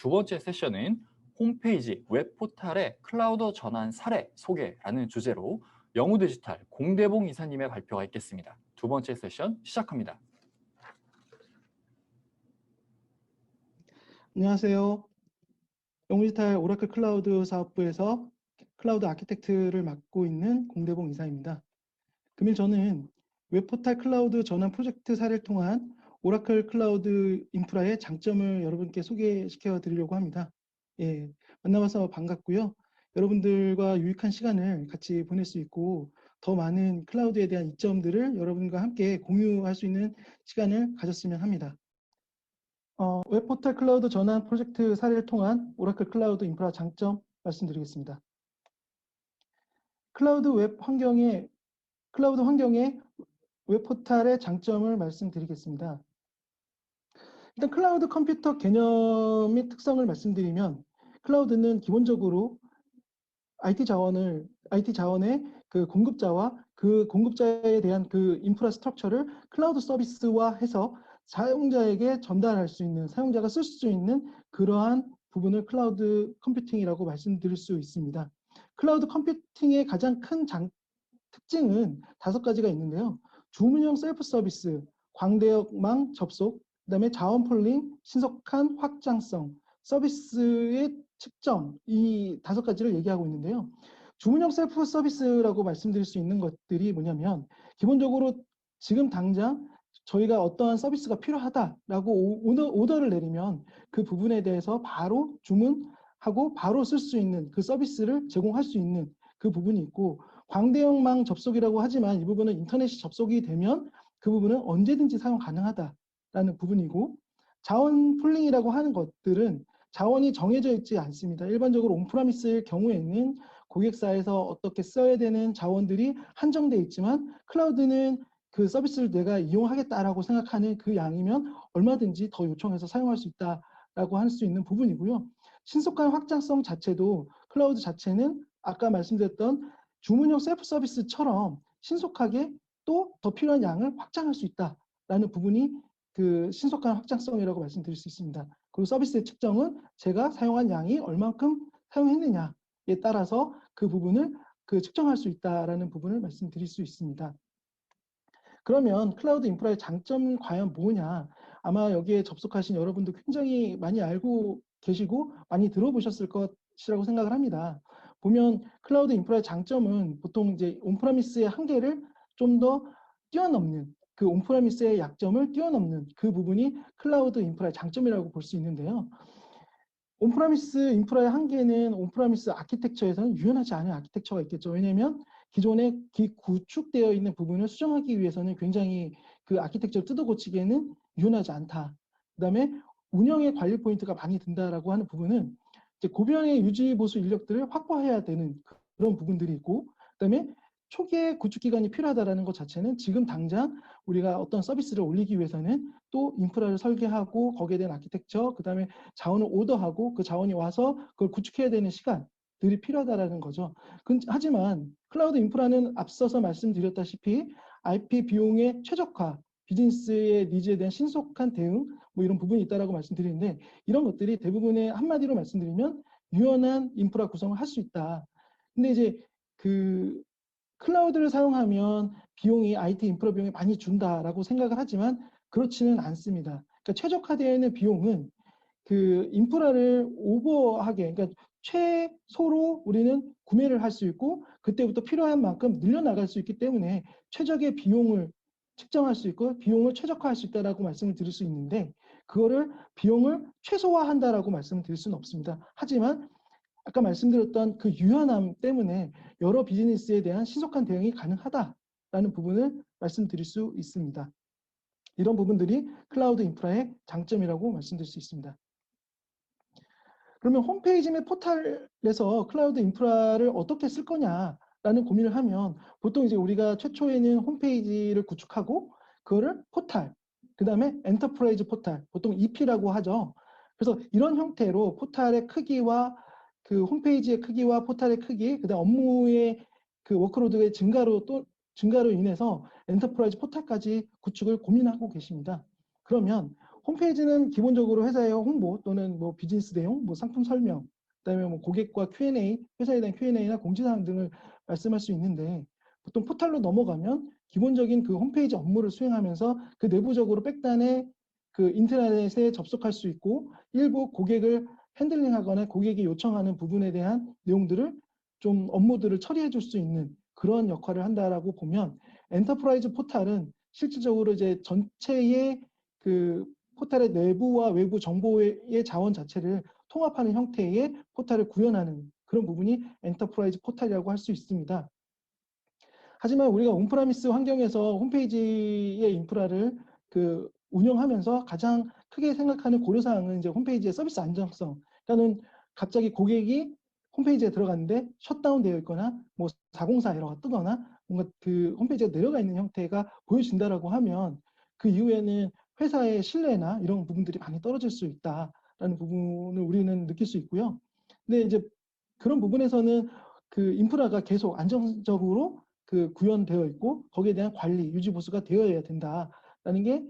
두 번째 세션은 홈페이지, 웹 포탈의 클라우드 전환 사례 소개라는 주제로 영우디지털 공대봉 이사님의 발표가 있겠습니다. 두 번째 세션 시작합니다. 안녕하세요. 영우디지털 오라클 클라우드 사업부에서 클라우드 아키텍트를 맡고 있는 공대봉 이사입니다. 금일 저는 웹포탈 클라우드 전환 프로젝트 사례를 통한 오라클 클라우드 인프라의 장점을 여러분께 소개시켜 드리려고 합니다. 예, 만나봐서 반갑고요. 여러분들과 유익한 시간을 같이 보낼 수 있고 더 많은 클라우드에 대한 이점들을 여러분과 함께 공유할 수 있는 시간을 가졌으면 합니다. 웹포탈 클라우드 전환 프로젝트 사례를 통한 오라클 클라우드 인프라 장점 말씀드리겠습니다. 클라우드 환경의 웹포탈의 장점을 말씀드리겠습니다. 일단 클라우드 컴퓨터 개념 및 특성을 말씀드리면 클라우드는 기본적으로 IT 자원의 그 공급자와 그 공급자에 대한 그 인프라스트럭처를 클라우드 서비스화해서 사용자에게 전달할 수 있는, 사용자가 쓸 수 있는 그러한 부분을 클라우드 컴퓨팅이라고 말씀드릴 수 있습니다. 클라우드 컴퓨팅의 가장 큰 특징은 5가지가 있는데요. 주문형 셀프 서비스, 광대역망 접속, 그다음에 자원 폴링, 신속한 확장성, 서비스의 측정, 이 5가지를 얘기하고 있는데요. 주문형 셀프 서비스라고 말씀드릴 수 있는 것들이 뭐냐면 기본적으로 지금 당장 저희가 어떠한 서비스가 필요하다라고 오더를 내리면 그 부분에 대해서 바로 주문하고 바로 쓸 수 있는 그 서비스를 제공할 수 있는 그 부분이 있고, 광대역망 접속이라고 하지만 이 부분은 인터넷이 접속이 되면 그 부분은 언제든지 사용 가능하다라는 부분이고, 자원 풀링이라고 하는 것들은 자원이 정해져 있지 않습니다. 일반적으로 온프라미스일 경우에는 고객사에서 어떻게 써야 되는 자원들이 한정되어 있지만 클라우드는 그 서비스를 내가 이용하겠다라고 생각하는 그 양이면 얼마든지 더 요청해서 사용할 수 있다라고 할 수 있는 부분이고요. 신속한 확장성 자체도 클라우드 자체는 아까 말씀드렸던 주문형 셀프 서비스처럼 신속하게 또 더 필요한 양을 확장할 수 있다라는 부분이 그 신속한 확장성이라고 말씀드릴 수 있습니다. 그리고 서비스의 측정은 제가 사용한 양이 얼만큼 사용했느냐에 따라서 그 부분을 측정할 수 있다라는 부분을 말씀드릴 수 있습니다. 그러면 클라우드 인프라의 장점이 과연 뭐냐? 아마 여기에 접속하신 여러분도 굉장히 많이 알고 계시고 많이 들어보셨을 것이라고 생각을 합니다. 보면 클라우드 인프라의 장점은 보통 이제 온프라미스의 한계를 좀 더 뛰어넘는, 그 온프라미스의 약점을 뛰어넘는 그 부분이 클라우드 인프라의 장점이라고 볼 수 있는데요. 온프라미스 인프라의 한계는 온프라미스 아키텍처에서는 유연하지 않은 아키텍처가 있겠죠. 왜냐하면 기존에 구축되어 있는 부분을 수정하기 위해서는 굉장히 그 아키텍처를 뜯어 고치기에는 유연하지 않다. 그다음에 운영의 관리 포인트가 많이 든다라고 하는 부분은 이제 고변의 유지 보수 인력들을 확보해야 되는 그런 부분들이 있고, 그다음에 초기에 구축 기간이 필요하다라는 것 자체는 지금 당장 우리가 어떤 서비스를 올리기 위해서는 또 인프라를 설계하고 거기에 대한 아키텍처, 그다음에 자원을 오더하고 그 자원이 와서 그걸 구축해야 되는 시간들이 필요하다라는 거죠. 하지만 클라우드 인프라는 앞서서 말씀드렸다시피 IP 비용의 최적화, 비즈니스의 니즈에 대한 신속한 대응, 뭐 이런 부분이 있다라고 말씀드리는데, 이런 것들이 대부분의 한마디로 말씀드리면 유연한 인프라 구성을 할 수 있다. 근데 이제 그 클라우드를 사용하면 비용이 IT 인프라 비용이 많이 준다라고 생각을 하지만 그렇지는 않습니다. 그러니까 최적화되어 있는 비용은 그 인프라를 오버하게, 그러니까 최소로 우리는 구매를 할 수 있고 그때부터 필요한 만큼 늘려나갈 수 있기 때문에 최적의 비용을 측정할 수 있고 비용을 최적화할 수 있다라고 말씀을 드릴 수 있는데, 그거를 비용을 최소화한다라고 말씀을 드릴 수는 없습니다. 하지만 아까 말씀드렸던 그 유연함 때문에 여러 비즈니스에 대한 신속한 대응이 가능하다라는 부분을 말씀드릴 수 있습니다. 이런 부분들이 클라우드 인프라의 장점이라고 말씀드릴 수 있습니다. 그러면 홈페이지 및 포털에서 클라우드 인프라를 어떻게 쓸 거냐라는 고민을 하면 보통 이제 우리가 최초에는 홈페이지를 구축하고 그거를 포털, 그 다음에 엔터프라이즈 포털, 보통 EP라고 하죠. 그래서 이런 형태로 포털의 크기와 그 홈페이지의 크기와 포털의 크기, 그다음 업무의 그 워크로드의 증가로 인해서 엔터프라이즈 포털까지 구축을 고민하고 계십니다. 그러면 홈페이지는 기본적으로 회사의 홍보 또는 뭐 비즈니스 내용, 뭐 상품 설명, 그다음에 뭐 고객과 Q&A, 회사에 대한 Q&A나 공지사항 등을 말씀할 수 있는데 보통 포털로 넘어가면 기본적인 그 홈페이지 업무를 수행하면서 그 내부적으로 백단에 그 인트라넷에 접속할 수 있고 일부 고객을 핸들링하거나 고객이 요청하는 부분에 대한 내용들을 좀 업무들을 처리해 줄 수 있는 그런 역할을 한다라고 보면 엔터프라이즈 포탈은 실질적으로 이제 전체의 그 포탈의 내부와 외부 정보의 자원 자체를 통합하는 형태의 포탈을 구현하는 그런 부분이 엔터프라이즈 포탈이라고 할 수 있습니다. 하지만 우리가 온프라미스 환경에서 홈페이지의 인프라를 그 운영하면서 가장 크게 생각하는 고려사항은 이제 홈페이지의 서비스 안정성. 그러니까는 갑자기 고객이 홈페이지에 들어갔는데 셧다운되어 있거나 뭐 404 에러가 뜨거나 뭔가 그 홈페이지가 내려가 있는 형태가 보여진다라고 하면 그 이후에는 회사의 신뢰나 이런 부분들이 많이 떨어질 수 있다라는 부분을 우리는 느낄 수 있고요. 근데 이제 그런 부분에서는 그 인프라가 계속 안정적으로 그 구현되어 있고 거기에 대한 관리, 유지 보수가 되어야 된다라는 게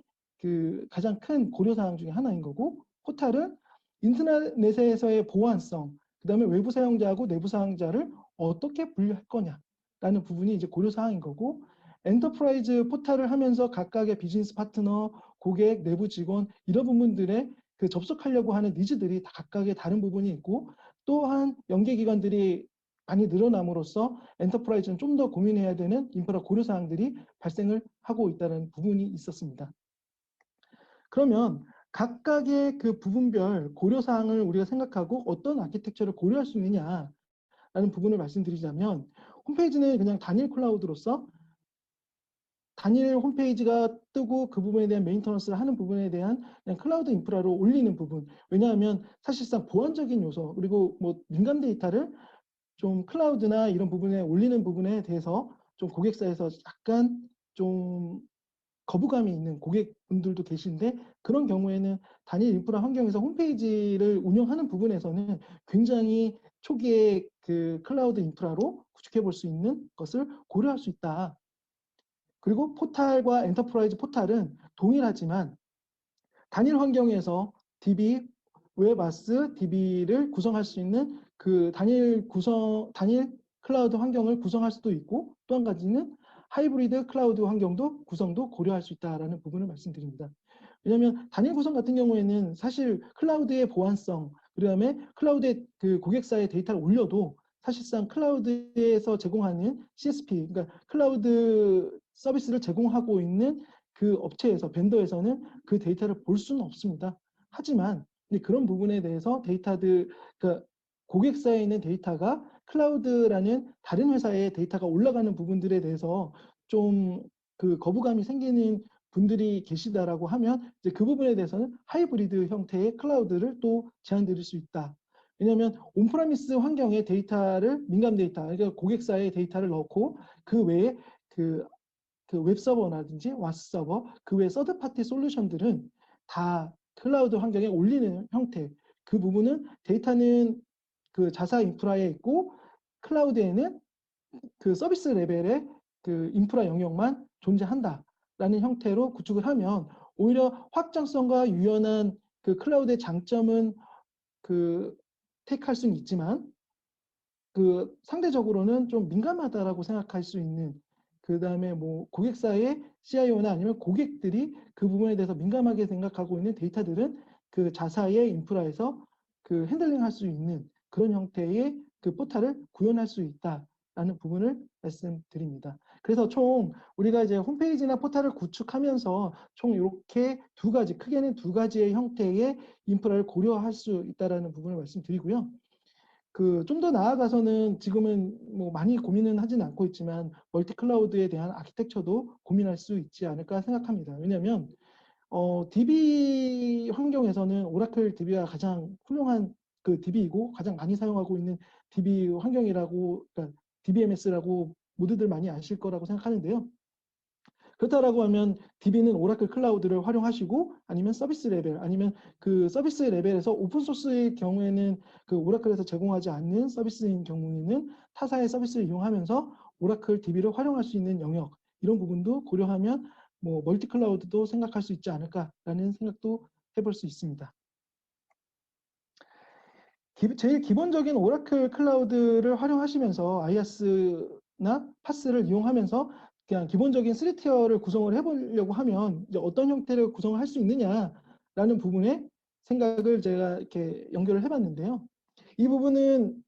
그 가장 큰 고려사항 중에 하나인 거고 포탈은 인터넷에서의 보안성, 그다음에 외부 사용자하고 내부 사용자를 어떻게 분류할 거냐라는 부분이 이제 고려사항인 거고 엔터프라이즈 포탈을 하면서 각각의 비즈니스 파트너, 고객, 내부 직원 이런 부분들의 그 접속하려고 하는 니즈들이 다 각각의 다른 부분이 있고 또한 연계기관들이 많이 늘어남으로써 엔터프라이즈는 좀 더 고민해야 되는 인프라 고려사항들이 발생을 하고 있다는 부분이 있었습니다. 그러면 각각의 그 부분별 고려사항을 우리가 생각하고 어떤 아키텍처를 고려할 수 있느냐라는 부분을 말씀드리자면 홈페이지는 그냥 단일 클라우드로서 단일 홈페이지가 뜨고 그 부분에 대한 메인터넌스를 하는 부분에 대한 그냥 클라우드 인프라로 올리는 부분. 왜냐하면 사실상 보안적인 요소 그리고 뭐 민감 데이터를 좀 클라우드나 이런 부분에 올리는 부분에 대해서 좀 고객사에서 약간 좀 거부감이 있는 고객분들도 계신데 그런 경우에는 단일 인프라 환경에서 홈페이지를 운영하는 부분에서는 굉장히 초기에 그 클라우드 인프라로 구축해 볼 수 있는 것을 고려할 수 있다. 그리고 포탈과 엔터프라이즈 포탈은 동일하지만 단일 환경에서 DB, 웹아스, DB를 구성할 수 있는 그 단일 클라우드 환경을 구성할 수도 있고 또 한 가지는 하이브리드 클라우드 환경도 구성도 고려할 수 있다라는 부분을 말씀드립니다. 왜냐하면 단일 구성 같은 경우에는 사실 클라우드의 보안성, 그다음에 클라우드에 그 고객사의 데이터를 올려도 사실상 클라우드에서 제공하는 CSP, 그러니까 클라우드 서비스를 제공하고 있는 그 업체에서 벤더에서는 그 데이터를 볼 수는 없습니다. 하지만 그런 부분에 대해서 데이터들, 그러니까 고객사에 있는 데이터가 클라우드라는 다른 회사의 데이터가 올라가는 부분들에 대해서 좀 그 거부감이 생기는 분들이 계시다라고 하면 이제 그 부분에 대해서는 하이브리드 형태의 클라우드를 또 제안드릴 수 있다. 왜냐하면 온프라미스 환경의 데이터를 민감 데이터, 그러니까 고객사의 데이터를 넣고 그 외에 그 웹서버라든지 와스 서버, 그 외 서드 파티 솔루션들은 다 클라우드 환경에 올리는 형태. 그 부분은 데이터는 그 자사 인프라에 있고 클라우드에는 그 서비스 레벨의 그 인프라 영역만 존재한다라는 형태로 구축을 하면 오히려 확장성과 유연한 그 클라우드의 장점은 그 택할 수는 있지만 그 상대적으로는 좀 민감하다라고 생각할 수 있는 그다음에 뭐 고객사의 CIO나 아니면 고객들이 그 부분에 대해서 민감하게 생각하고 있는 데이터들은 그 자사의 인프라에서 그 핸들링할 수 있는 그런 형태의 그 포탈을 구현할 수 있다라는 부분을 말씀드립니다. 그래서 총 우리가 이제 홈페이지나 포탈을 구축하면서 총 이렇게 두 가지 크게는 두 가지의 형태의 인프라를 고려할 수 있다라는 부분을 말씀드리고요. 그 좀 더 나아가서는 지금은 뭐 많이 고민은 하지는 않고 있지만 멀티 클라우드에 대한 아키텍처도 고민할 수 있지 않을까 생각합니다. 왜냐하면 DB 환경에서는 오라클 DB가 가장 훌륭한 그 DB이고 가장 많이 사용하고 있는 DB 환경이라고 그러니까 DBMS라고 모두들 많이 아실 거라고 생각하는데요. 그렇다라고 하면 DB는 오라클 클라우드를 활용하시고 아니면 서비스 레벨 아니면 그 서비스 레벨에서 오픈 소스의 경우에는 그 오라클에서 제공하지 않는 서비스인 경우에는 타사의 서비스를 이용하면서 오라클 DB를 활용할 수 있는 영역 이런 부분도 고려하면 뭐 멀티 클라우드도 생각할 수 있지 않을까라는 생각도 해볼 수 있습니다. 제일 기본적인 오라클 클라우드를 활용하시면서 IaaS나 PaaS를 이용하면서 그냥 기본적인 3티어를 구성을 해보려고 하면 이제 어떤 형태를 구성을 할 수 있느냐라는 부분에 생각을 제가 이렇게 연결을 해봤는데요. 이 부분은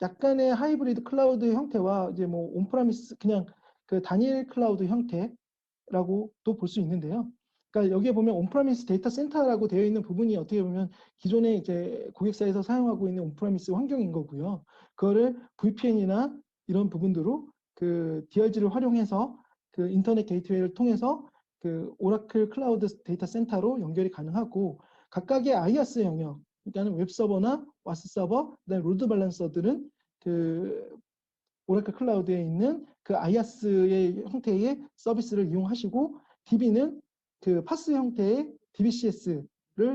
약간의 하이브리드 클라우드 형태와 이제 뭐 온프라미스 그냥 그 단일 클라우드 형태라고도 볼 수 있는데요. 그러니까 여기에 보면 온프라미스 데이터 센터라고 되어 있는 부분이 어떻게 보면 기존에 이제 고객사에서 사용하고 있는 온프라미스 환경인 거고요. 그거를 VPN이나 이런 부분들로 그 DRG를 활용해서 그 인터넷 게이트웨이를 통해서 그 오라클 클라우드 데이터 센터로 연결이 가능하고 각각의 IaaS 영역, 그러니까 웹 서버나 와스 서버, 그다음에 로드 밸런서들은 그 오라클 클라우드에 있는 그 IaaS의 형태의 서비스를 이용하시고 DB는 그 파스 형태의 DBCS를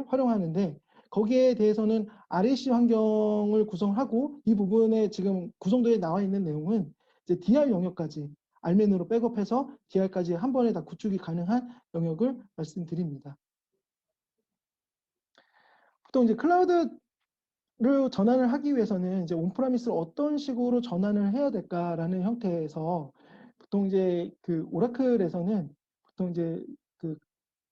활용하는데 거기에 대해서는 RAC 환경을 구성하고 이 부분에 지금 구성도에 나와 있는 내용은 이제 DR 영역까지 알멘으로 백업해서 DR까지 한 번에 다 구축이 가능한 영역을 말씀드립니다. 보통 이제 클라우드 를 전환을 하기 위해서는 이제 온프라미스를 어떤 식으로 전환을 해야 될까라는 형태에서 보통 이제 그 오라클에서는 보통 이제 그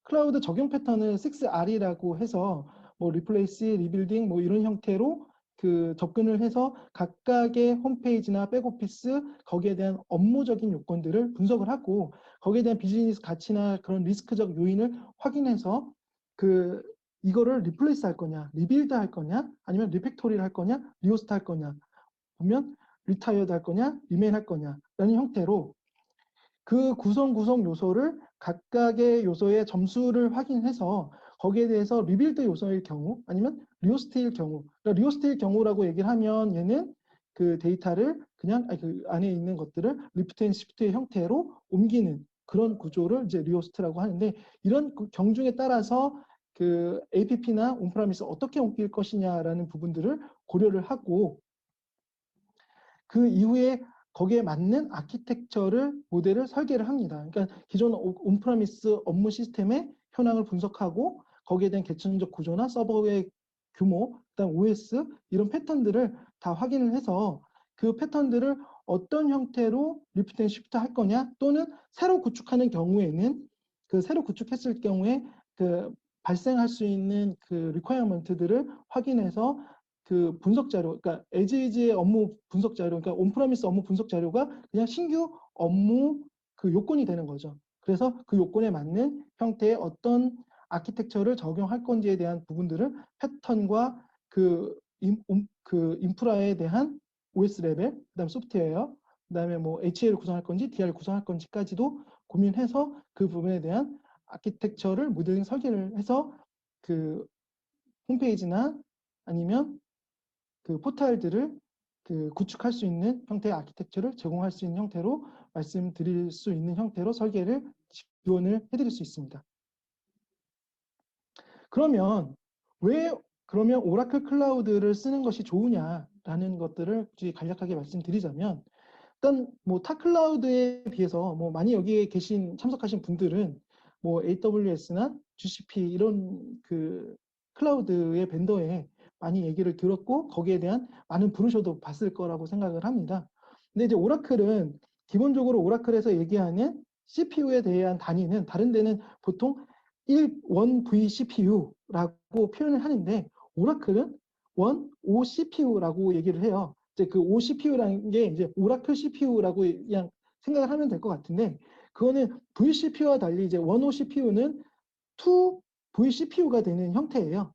클라우드 적용 패턴을 6R이라고 해서 뭐 리플레이스, 리빌딩 뭐 이런 형태로 그 접근을 해서 각각의 홈페이지나 백오피스 거기에 대한 업무적인 요건들을 분석을 하고 거기에 대한 비즈니스 가치나 그런 리스크적 요인을 확인해서 그 이거를 리플레이스 할 거냐, 리빌드 할 거냐, 아니면 리팩토리를 할 거냐, 리호스트 할 거냐, 보면 리타이어드 할 거냐, 리메인 할 거냐라는 형태로 그 구성 요소를 각각의 요소의 점수를 확인해서 거기에 대해서 리빌드 요소일 경우 아니면 리호스트일 경우, 그러니까 리호스트일 경우라고 얘기를 하면 얘는 그 데이터를 그냥 그 안에 있는 것들을 리프트 앤 시프트의 형태로 옮기는 그런 구조를 이제 리호스트라고 하는데 이런 경중에 따라서 그 APP나 온프라미스 어떻게 옮길 것이냐라는 부분들을 고려를 하고 그 이후에 거기에 맞는 아키텍처를 모델을 설계를 합니다. 그러니까 기존 온프라미스 업무 시스템의 현황을 분석하고 거기에 대한 계층적 구조나 서버의 규모, 그다음 OS 이런 패턴들을 다 확인을 해서 그 패턴들을 어떤 형태로 리프트 앤 시프트 할 거냐 또는 새로 구축하는 경우에는 그 새로 구축했을 경우에 그 발생할 수 있는 그 리퀘어먼트들을 확인해서 그 분석 자료, 그러니까 에즈이즈의 업무 분석 자료, 그러니까 온프라미스 업무 분석 자료가 그냥 신규 업무 그 요건이 되는 거죠. 그래서 그 요건에 맞는 형태의 어떤 아키텍처를 적용할 건지에 대한 부분들을 패턴과 그 인프라에 대한 OS 레벨, 그다음 소프트웨어, 그다음에 뭐 HA를 구성할 건지 DR을 구성할 건지까지도 고민해서 그 부분에 대한 아키텍처를 모델링 설계를 해서 그 홈페이지나 아니면 그 포탈들을 그 구축할 수 있는 형태의 아키텍처를 제공할 수 있는 형태로 말씀드릴 수 있는 형태로 설계를 지원을 해드릴 수 있습니다. 그러면 그러면 오라클 클라우드를 쓰는 것이 좋으냐라는 것들을 간략하게 말씀드리자면 일단 뭐 타 클라우드에 비해서 뭐 많이 여기에 참석하신 분들은 뭐 AWS나 GCP 이런 그 클라우드의 벤더에 많이 얘기를 들었고 거기에 대한 많은 브로셔도 봤을 거라고 생각을 합니다. 근데 이제 오라클은 기본적으로 오라클에서 얘기하는 CPU에 대한 단위는 다른 데는 보통 1V CPU라고 표현을 하는데 오라클은 1O CPU라고 얘기를 해요. 이제 그 O CPU라는 게 이제 오라클 CPU라고 그냥 생각을 하면 될 것 같은데 그거는 VCPU와 달리 이제 1O CPU는 2V CPU가 되는 형태예요.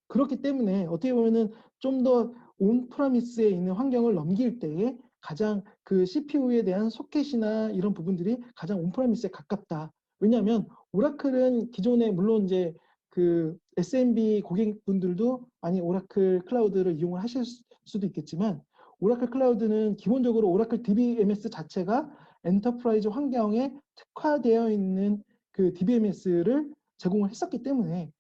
그렇기 때문에 어떻게 보면은 좀 더 온프라미스에 있는 환경을 넘길 때에 가장 그 CPU에 대한 소켓이나 이런 부분들이 가장 온프라미스에 가깝다. 왜냐하면 오라클은 기존에 물론 이제 그 SMB 고객분들도 많이 오라클 클라우드를 이용을 하실 수도 있겠지만 오라클 클라우드는 기본적으로 오라클 DBMS 자체가 엔터프라이즈 환경에 특화되어 있는 그 DBMS를 제공을 했었기 때문에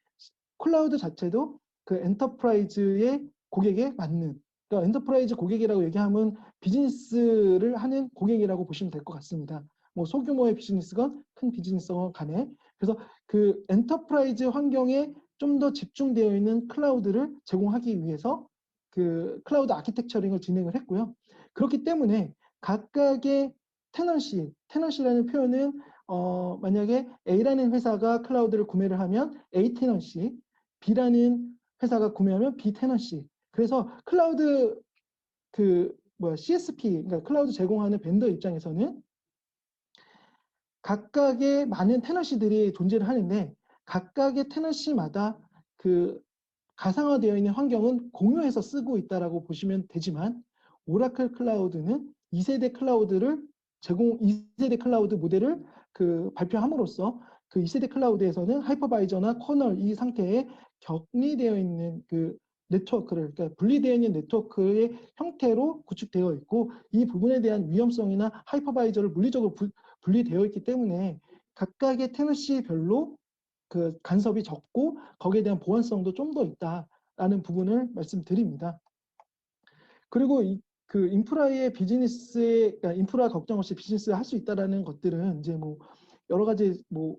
클라우드 자체도 그 엔터프라이즈의 고객에 맞는 그러니까 엔터프라이즈 고객이라고 얘기하면 비즈니스를 하는 고객이라고 보시면 될 것 같습니다. 뭐 소규모의 비즈니스건 큰 비즈니스건 간에 그래서 그 엔터프라이즈 환경에 좀 더 집중되어 있는 클라우드를 제공하기 위해서 그 클라우드 아키텍처링을 진행을 했고요. 그렇기 때문에 각각의 테넌시라는 표현은 만약에 A라는 회사가 클라우드를 구매를 하면 A 테넌시, B라는 회사가 구매하면 B 테넌시. 그래서 클라우드 CSP, 그러니까 클라우드 제공하는 벤더 입장에서는 각각의 많은 테너시들이 존재를 하는데 각각의 테너시마다 그 가상화되어 있는 환경은 공유해서 쓰고 있다라고 보시면 되지만 오라클 클라우드는 2세대 클라우드 모델을 발표함으로써 그 2세대 클라우드에서는 하이퍼바이저나 커널 이 상태에 격리되어 있는 그 네트워크를, 그러니까 분리되어 있는 네트워크의 형태로 구축되어 있고 이 부분에 대한 위험성이나 하이퍼바이저를 물리적으로 분리되어 있기 때문에 각각의 테너시별로 그 간섭이 적고 거기에 대한 보안성도 좀 더 있다라는 부분을 말씀드립니다. 그리고 그 인프라의 비즈니스의 그러니까 인프라 걱정 없이 비즈니스를 할 수 있다라는 것들은 이제 뭐 여러 가지 뭐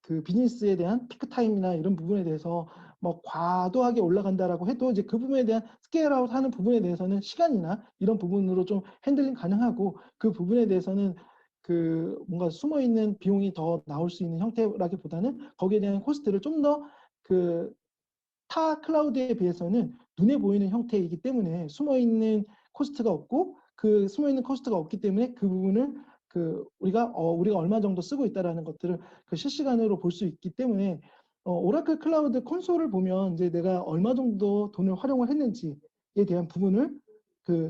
그 비즈니스에 대한 피크 타임이나 이런 부분에 대해서 뭐 과도하게 올라간다라고 해도 이제 그 부분에 대한 스케일아웃 하는 부분에 대해서는 시간이나 이런 부분으로 좀 핸들링 가능하고 그 부분에 대해서는 그 뭔가 숨어 있는 비용이 더 나올 수 있는 형태라기보다는 거기에 대한 코스트를 좀 더 그 타 클라우드에 비해서는 눈에 보이는 형태이기 때문에 숨어 있는 코스트가 없고 그 숨어 있는 코스트가 없기 때문에 그 부분을 우리가 얼마 정도 쓰고 있다라는 것들을 실시간으로 볼 수 있기 때문에 오라클 클라우드 콘솔을 보면 이제 내가 얼마 정도 돈을 활용을 했는지에 대한 부분을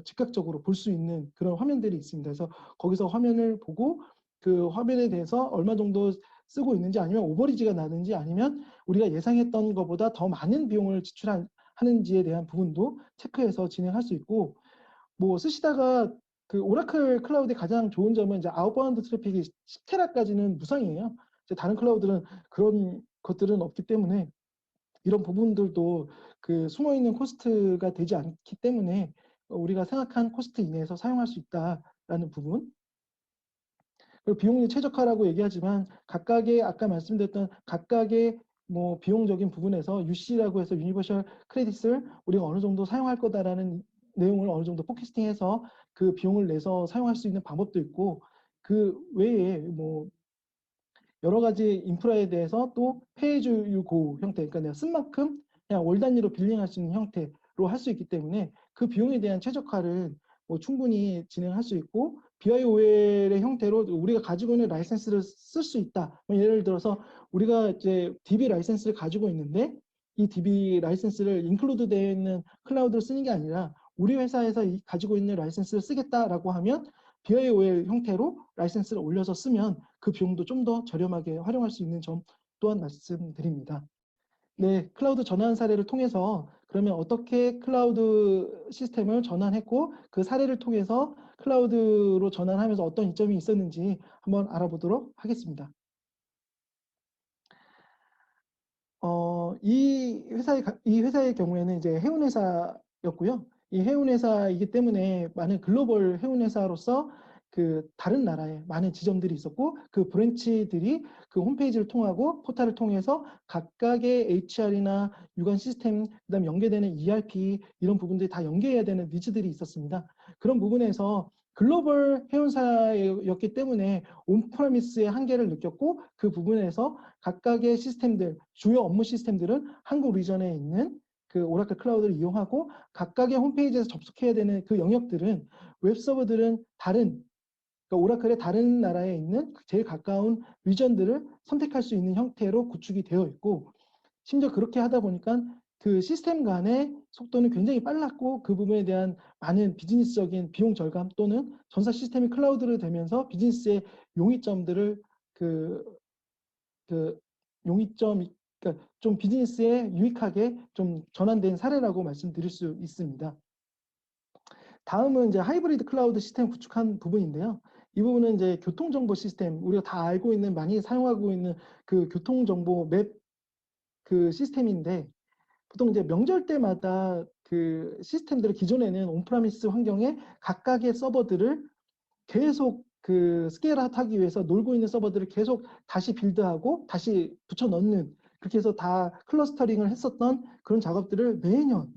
즉각적으로 볼 수 있는 그런 화면들이 있습니다. 그래서 거기서 화면을 보고 그 화면에 대해서 얼마 정도 쓰고 있는지 아니면 오버리지가 나는지 아니면 우리가 예상했던 것보다 더 많은 비용을 지출하는지에 대한 부분도 체크해서 진행할 수 있고 뭐 쓰시다가 그 오라클 클라우드의 가장 좋은 점은 이제 아웃바운드 트래픽이 10테라까지는 무상이에요. 이제 다른 클라우드는 그런 것들은 없기 때문에 이런 부분들도 그 숨어 있는 코스트가 되지 않기 때문에 우리가 생각한 코스트 이내에서 사용할 수 있다라는 부분. 그리고 비용이 최적화라고 얘기하지만 각각의 아까 말씀드렸던 각각의 뭐 비용적인 부분에서 UC라고 해서 유니버셜 크레딧을 우리가 어느 정도 사용할 거다라는 내용을 어느 정도 포캐스팅해서 그 비용을 내서 사용할 수 있는 방법도 있고 그 외에 뭐 여러 가지 인프라에 대해서 또 페이즈유고 형태, 그러니까 내가 쓴 만큼 그냥 월 단위로 빌링할 수 있는 형태로 할 수 있기 때문에 그 비용에 대한 최적화를 뭐 충분히 진행할 수 있고 BIOL의 형태로 우리가 가지고 있는 라이센스를 쓸 수 있다. 뭐 예를 들어서 우리가 이제 DB 라이센스를 가지고 있는데 이 DB 라이센스를 인클루드 되어 있는 클라우드를 쓰는 게 아니라 우리 회사에서 가지고 있는 라이센스를 쓰겠다라고 하면 BIOL 형태로 라이센스를 올려서 쓰면 그 비용도 좀 더 저렴하게 활용할 수 있는 점 또한 말씀드립니다. 네, 클라우드 전환 사례를 통해서 그러면 어떻게 클라우드 시스템을 전환했고 그 사례를 통해서 클라우드로 전환하면서 어떤 이점이 있었는지 한번 알아보도록 하겠습니다. 이 회사의 경우에는 이제 해운 회사였고요. 이 해운 회사이기 때문에 많은 글로벌 해운 회사로서 그 다른 나라에 많은 지점들이 있었고 그 브랜치들이 그 홈페이지를 통하고 포탈을 통해서 각각의 HR이나 유관 시스템, 그다음 연계되는 ERP 이런 부분들이 다 연계해야 되는 니즈들이 있었습니다. 그런 부분에서 글로벌 해운사였기 때문에 온프라미스의 한계를 느꼈고 그 부분에서 각각의 시스템들, 주요 업무 시스템들은 한국 리전에 있는 그 오라클 클라우드를 이용하고 각각의 홈페이지에서 접속해야 되는 그 영역들은 웹서버들은 그러니까 오라클의 다른 나라에 있는 제일 가까운 리전들을 선택할 수 있는 형태로 구축이 되어 있고 심지어 그렇게 하다 보니까 그 시스템 간의 속도는 굉장히 빨랐고 그 부분에 대한 많은 비즈니스적인 비용 절감 또는 전사 시스템이 클라우드로 되면서 비즈니스의 용이점들을 그 용이점, 그러니까 좀 비즈니스에 유익하게 좀 전환된 사례라고 말씀드릴 수 있습니다. 다음은 이제 하이브리드 클라우드 시스템 구축한 부분인데요. 이 부분은 이제 교통정보 시스템, 우리가 다 알고 있는, 많이 사용하고 있는 그 교통정보 맵 그 시스템인데, 보통 이제 명절 때마다 그 시스템들을 기존에는 온프라미스 환경에 각각의 서버들을 계속 그 스케일아웃 하기 위해서 놀고 있는 서버들을 계속 다시 빌드하고 다시 붙여 넣는 그렇게 해서 다 클러스터링을 했었던 그런 작업들을 매년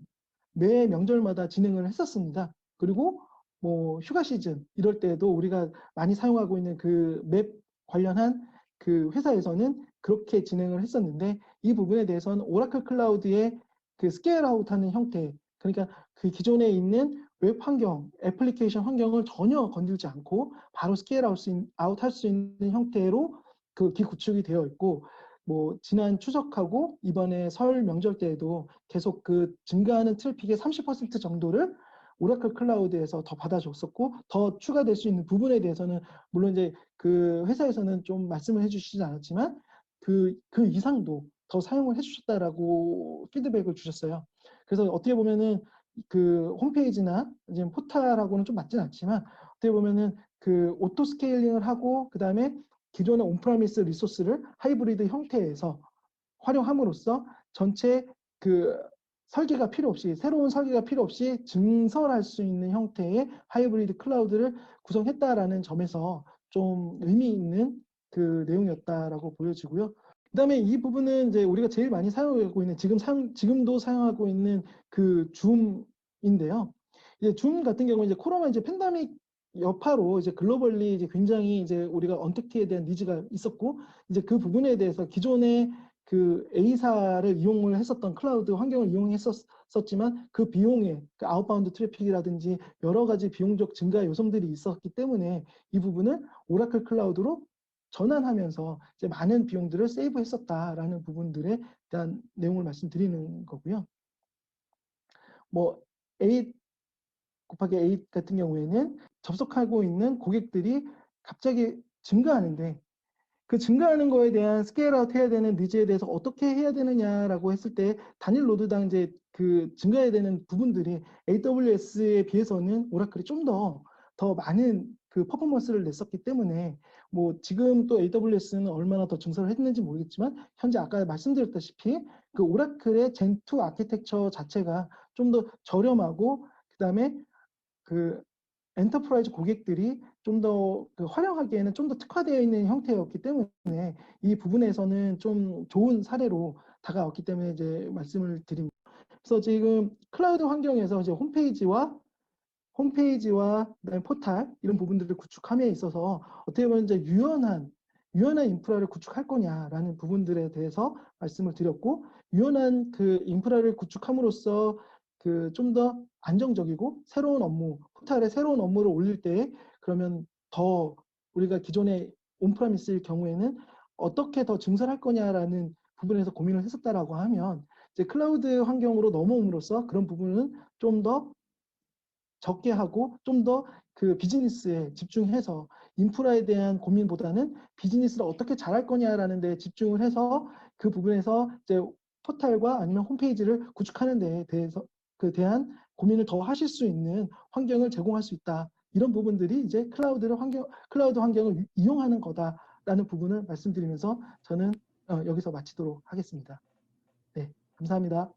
매 명절마다 진행을 했었습니다. 그리고 뭐 휴가 시즌 이럴 때도 우리가 많이 사용하고 있는 그 맵 관련한 그 회사에서는 그렇게 진행을 했었는데, 이 부분에 대해서는 오라클 클라우드의 그 스케일 아웃하는 형태, 그러니까 그 기존에 있는 웹 환경, 애플리케이션 환경을 전혀 건들지 않고 바로 스케일 아웃 할 수 있는 형태로 그 기구축이 되어 있고, 뭐 지난 추석하고 이번에 설 명절 때에도 계속 그 증가하는 트래픽의 30% 정도를 오라클 클라우드에서 더 받아줬었고, 더 추가될 수 있는 부분에 대해서는 물론 이제 그 회사에서는 좀 말씀을 해주시지 않았지만 그 이상도 더 사용을 해주셨다라고 피드백을 주셨어요. 그래서 어떻게 보면은 그 홈페이지나 이제 포탈하고는 좀 맞진 않지만, 어떻게 보면은 그 오토 스케일링을 하고 그 다음에 기존의 온프라미스 리소스를 하이브리드 형태에서 활용함으로써 전체 그 설계가 필요 없이, 새로운 설계가 필요 없이 증설할 수 있는 형태의 하이브리드 클라우드를 구성했다라는 점에서 좀 의미 있는 그 내용이었다라고 보여지고요. 그다음에 이 부분은 이제 우리가 제일 많이 사용하고 있는, 지금도 사용하고 있는 그 줌인데요. 이제 줌 같은 경우는 이제 코로나 이제 팬데믹 여파로 이제 글로벌리 이제 굉장히 이제 우리가 언택트에 대한 니즈가 있었고, 이제 그 부분에 대해서 기존의 그 A사를 이용을 했었던 클라우드 환경을 이용했었지만 그 비용에 그 아웃바운드 트래픽이라든지 여러 가지 비용적 증가 요소들이 있었기 때문에 이 부분을 오라클 클라우드로 전환하면서 이제 많은 비용들을 세이브했었다라는 부분들에 대한 내용을 말씀드리는 거고요. 뭐 A 곱하기 A 같은 경우에는 접속하고 있는 고객들이 갑자기 증가하는데, 그 증가하는 거에 대한 스케일아웃 해야 되는 니즈에 대해서 어떻게 해야 되느냐라고 했을 때 단일 노드당 이제 그 증가해야 되는 부분들이 AWS에 비해서는 오라클이 좀 더 많은 그 퍼포먼스를 냈었기 때문에, 뭐 지금 또 AWS는 얼마나 더 증설을 했는지 모르겠지만 현재 아까 말씀드렸다시피 그 오라클의 젠2 아키텍처 자체가 좀 더 저렴하고, 그다음에 그 엔터프라이즈 고객들이 좀 더 그 활용하기에는 좀 더 특화되어 있는 형태였기 때문에 이 부분에서는 좀 좋은 사례로 다가왔기 때문에 이제 말씀을 드립니다. 그래서 지금 클라우드 환경에서 이제 홈페이지와 그다음에 포탈 이런 부분들을 구축함에 있어서 어떻게 보면 이제 유연한 인프라를 구축할 거냐라는 부분들에 대해서 말씀을 드렸고, 유연한 그 인프라를 구축함으로써 그 좀 더 안정적이고 새로운 업무, 포탈에 새로운 업무를 올릴 때 그러면 더 우리가 기존의 온프라미스일 경우에는 어떻게 더 증설할 거냐라는 부분에서 고민을 했었다라고 하면, 이제 클라우드 환경으로 넘어옴으로써 그런 부분은 좀 더 적게 하고 좀 더 그 비즈니스에 집중해서 인프라에 대한 고민보다는 비즈니스를 어떻게 잘할 거냐라는 데 집중을 해서 그 부분에서 이제 포탈과 아니면 홈페이지를 구축하는 데에 대해서 그 대한 고민을 더 하실 수 있는 환경을 제공할 수 있다. 이런 부분들이 이제 클라우드 환경을 이용하는 거다라는 부분을 말씀드리면서 저는 여기서 마치도록 하겠습니다. 네, 감사합니다.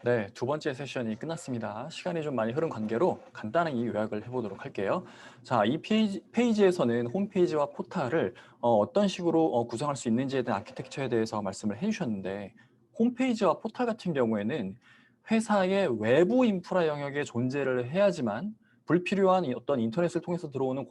네, 두 번째 세션이 끝났습니다. 시간이 좀 많이 흐른 관계로 간단하게 요약을 해보도록 할게요. 자, 이 페이지에서는 홈페이지와 포탈을 어떤 식으로 구성할 수 있는지에 대한 아키텍처에 대해서 말씀을 해주셨는데, 홈페이지와 포탈 같은 경우에는 회사의 외부 인프라 영역에 존재를 해야지만 불필요한 어떤 인터넷을 통해서 들어오는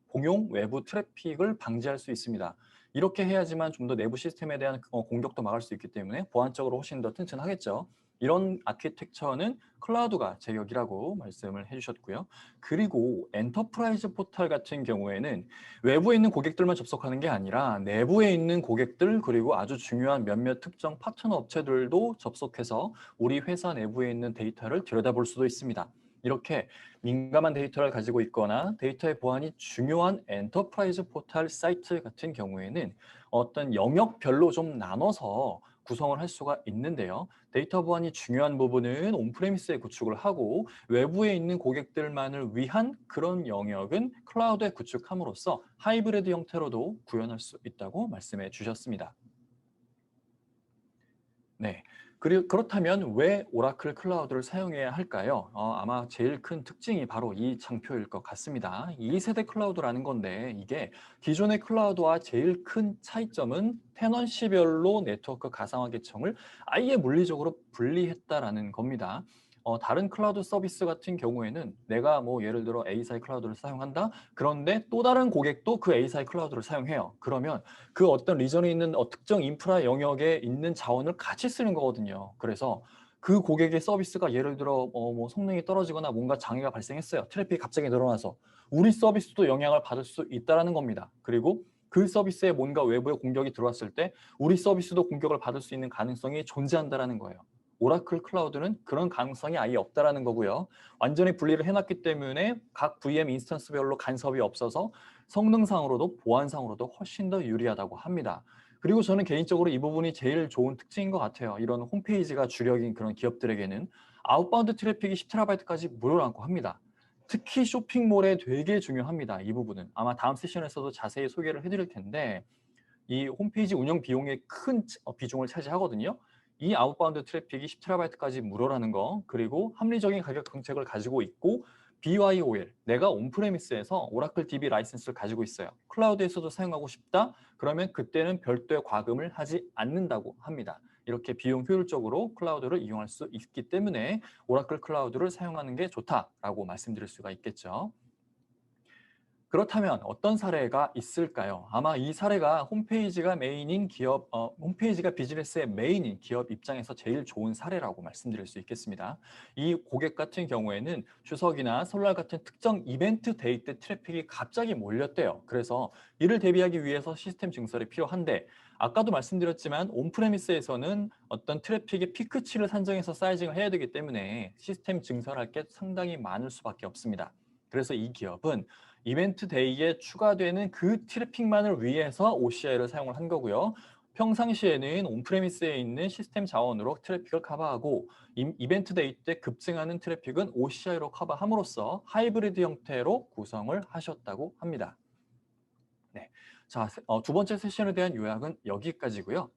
공용 외부 트래픽을 방지할 수 있습니다. 이렇게 해야지만 좀 더 내부 시스템에 대한 공격도 막을 수 있기 때문에 보안적으로 훨씬 더 튼튼하겠죠. 이런 아키텍처는 클라우드가 제격이라고 말씀을 해주셨고요. 그리고 엔터프라이즈 포탈 같은 경우에는 외부에 있는 고객들만 접속하는 게 아니라 내부에 있는 고객들, 그리고 아주 중요한 몇몇 특정 파트너 업체들도 접속해서 우리 회사 내부에 있는 데이터를 들여다볼 수도 있습니다. 이렇게 민감한 데이터를 가지고 있거나 데이터의 보안이 중요한 엔터프라이즈 포탈 사이트 같은 경우에는 어떤 영역별로 좀 나눠서 구성을 할 수가 있는데요. 데이터 보안이 중요한 부분은 온프레미스에 구축을 하고, 외부에 있는 고객들만을 위한 그런 영역은 클라우드에 구축함으로써 하이브리드 형태로도 구현할 수 있다고 말씀해 주셨습니다. 네. 그렇다면 왜 오라클 클라우드를 사용해야 할까요? 아마 제일 큰 특징이 바로 이 장표일 것 같습니다. 2세대 클라우드라는 건데 이게 기존의 클라우드와 제일 큰 차이점은 테넌시별로 네트워크 가상화 계층을 아예 물리적으로 분리했다라는 겁니다. 다른 클라우드 서비스 같은 경우에는 내가 뭐 예를 들어 A사의 클라우드를 사용한다. 그런데 또 다른 고객도 그 A사의 클라우드를 사용해요. 그러면 그 어떤 리전에 있는 특정 인프라 영역에 있는 자원을 같이 쓰는 거거든요. 그래서 그 고객의 서비스가 예를 들어 뭐 성능이 떨어지거나 뭔가 장애가 발생했어요. 트래픽이 갑자기 늘어나서 우리 서비스도 영향을 받을 수 있다는 겁니다. 그리고 그 서비스에 뭔가 외부의 공격이 들어왔을 때 우리 서비스도 공격을 받을 수 있는 가능성이 존재한다는 거예요. 오라클 클라우드는 그런 가능성이 아예 없다는 거고요. 완전히 분리를 해놨기 때문에 각 VM 인스턴스별로 간섭이 없어서 성능상으로도 보안상으로도 훨씬 더 유리하다고 합니다. 그리고 저는 개인적으로 이 부분이 제일 좋은 특징인 것 같아요. 이런 홈페이지가 주력인 그런 기업들에게는 아웃바운드 트래픽이 10TB까지 무료라고 합니다. 특히 쇼핑몰에 되게 중요합니다. 이 부분은. 아마 다음 세션에서도 자세히 소개를 해드릴 텐데 이 홈페이지 운영 비용의 큰 비중을 차지하거든요. 이 아웃바운드 트래픽이 10TB까지 무료라는 거, 그리고 합리적인 가격 정책을 가지고 있고 BYOL, 내가 온프레미스에서 오라클 DB 라이센스를 가지고 있어요. 클라우드에서도 사용하고 싶다? 그러면 그때는 별도의 과금을 하지 않는다고 합니다. 이렇게 비용 효율적으로 클라우드를 이용할 수 있기 때문에 오라클 클라우드를 사용하는 게 좋다라고 말씀드릴 수가 있겠죠. 그렇다면 어떤 사례가 있을까요? 아마 이 사례가 홈페이지가 메인인 기업, 홈페이지가 비즈니스의 메인인 기업 입장에서 제일 좋은 사례라고 말씀드릴 수 있겠습니다. 이 고객 같은 경우에는 추석이나 설날 같은 특정 이벤트 데이 때 트래픽이 갑자기 몰렸대요. 그래서 이를 대비하기 위해서 시스템 증설이 필요한데 아까도 말씀드렸지만 온프레미스에서는 어떤 트래픽의 피크치를 산정해서 사이징을 해야 되기 때문에 시스템 증설할 게 상당히 많을 수밖에 없습니다. 그래서 이 기업은 이벤트 데이에 추가되는 그 트래픽만을 위해서 OCI를 사용을 한 거고요. 평상시에는 온프레미스에 있는 시스템 자원으로 트래픽을 커버하고 이벤트 데이 때 급증하는 트래픽은 OCI로 커버함으로써 하이브리드 형태로 구성을 하셨다고 합니다. 네. 자, 두 번째 세션에 대한 요약은 여기까지고요.